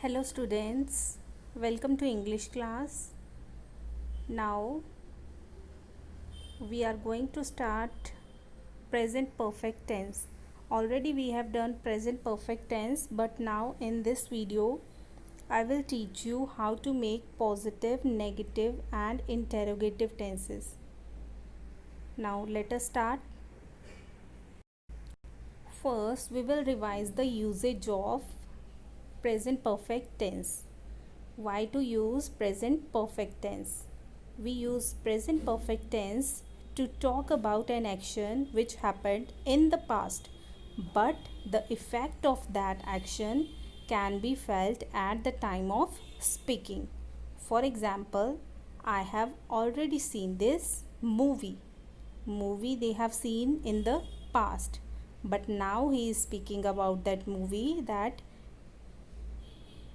Hello students, welcome to English class. Now we are going to start present perfect tense. Already we have done present perfect tense, but now in this video I will teach you how to make positive, negative and interrogative tenses. Now let us start. First we will revise the usage of present perfect tense. Why to use present perfect tense? We use present perfect tense to talk about an action which happened in the past, but the effect of that action can be felt at the time of speaking. For example, I have already seen this movie. Movie they have seen in the past, but now he is speaking about that movie that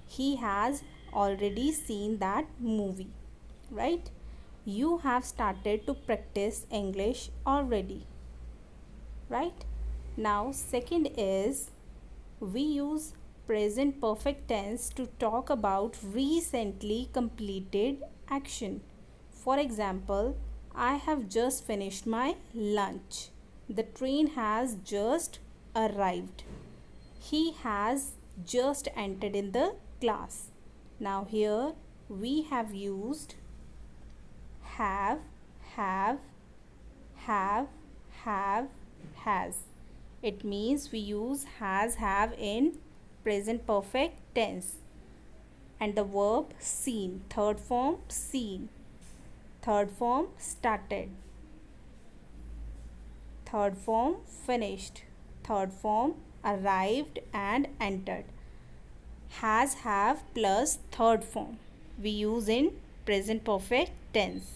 he has already seen that movie, right? You have started to practice English already, right? Now second is we use present perfect tense to talk about recently completed action. For example, I have just finished my lunch. The train has just arrived. He has just entered in the class. Now here we have used have, have, have, has. It means we use has, have in present perfect tense. And the verb seen, third form seen, third form started, third form finished, third form arrived and entered. Has, have plus third form we use in present perfect tense.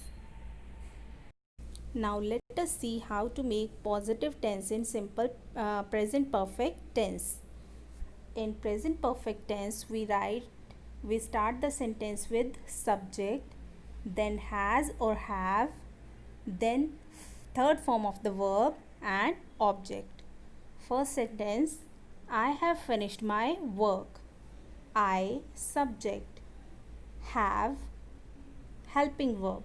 Now let us see how to make positive tense in simple present perfect tense. In present perfect tense we start the sentence with subject, then has or have, then third form of the verb and object. First sentence, I have finished my work. I subject, have helping verb,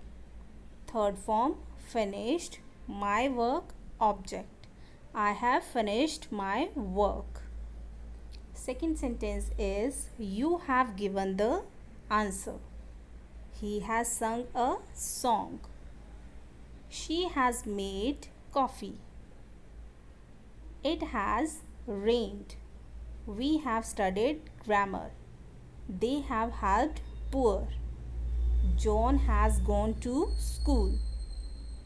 third form finished, my work object. I have finished my work. Second sentence is you have given the answer. He has sung a song. She has made coffee. It has rained. We have studied grammar. They have helped poor. John has gone to school.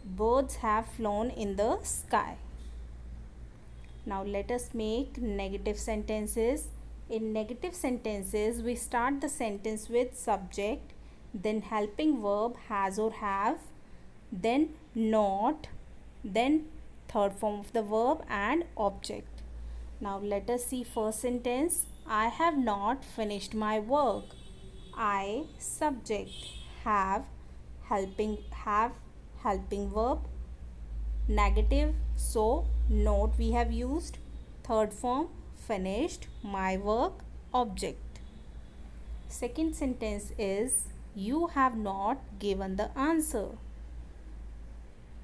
Birds have flown in the sky. Now let us make negative sentences. In negative sentences, we start the sentence with subject, then helping verb has or have, then not, then third form of the verb and object. Now let us see first sentence. I have not finished my work. I subject, have helping verb, negative, so not we have used, third form finished, my work object. Second sentence is you have not given the answer.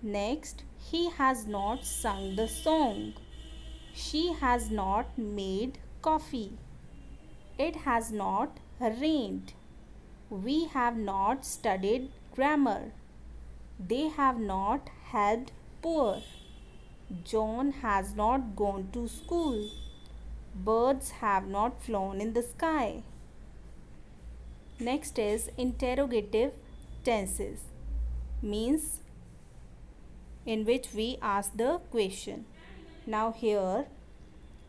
Next, he has not sung the song. She has not made coffee. It has not rained. We have not studied grammar. They have not helped poor. John has not gone to school. Birds have not flown in the sky. Next is interrogative tenses, means in which we ask the question. Now here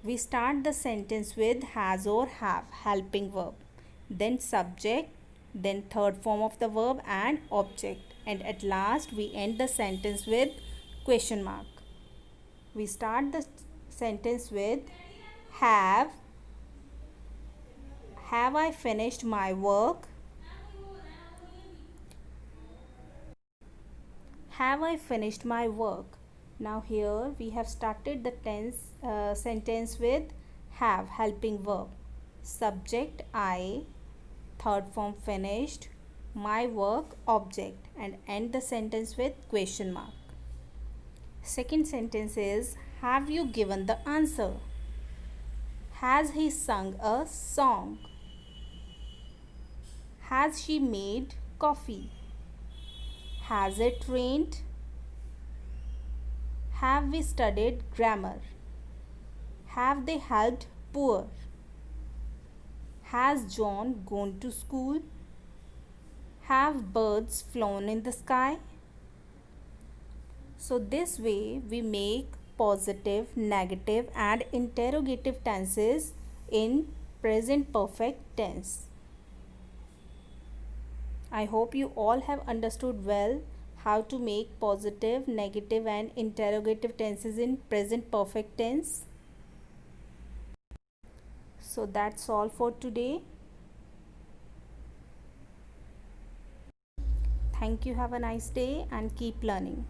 we start the sentence with has or have, helping verb, then subject, then third form of the verb and object, and at last we end the sentence with question mark. We start the sentence with have I finished my work? Have I finished my work? Now here we have started the sentence with have, helping verb, subject I, third form finished, my work object, and end the sentence with question mark. Second sentence is, have you given the answer? Has he sung a song? Has she made coffee? Has it rained? Have we studied grammar? Have they helped poor? Has John gone to school? Have birds flown in the sky? So this way we make positive, negative and interrogative tenses in present perfect tense. I hope you all have understood well how to make positive, negative and interrogative tenses in present perfect tense. So that's all for today. Thank you. Have a nice day and keep learning.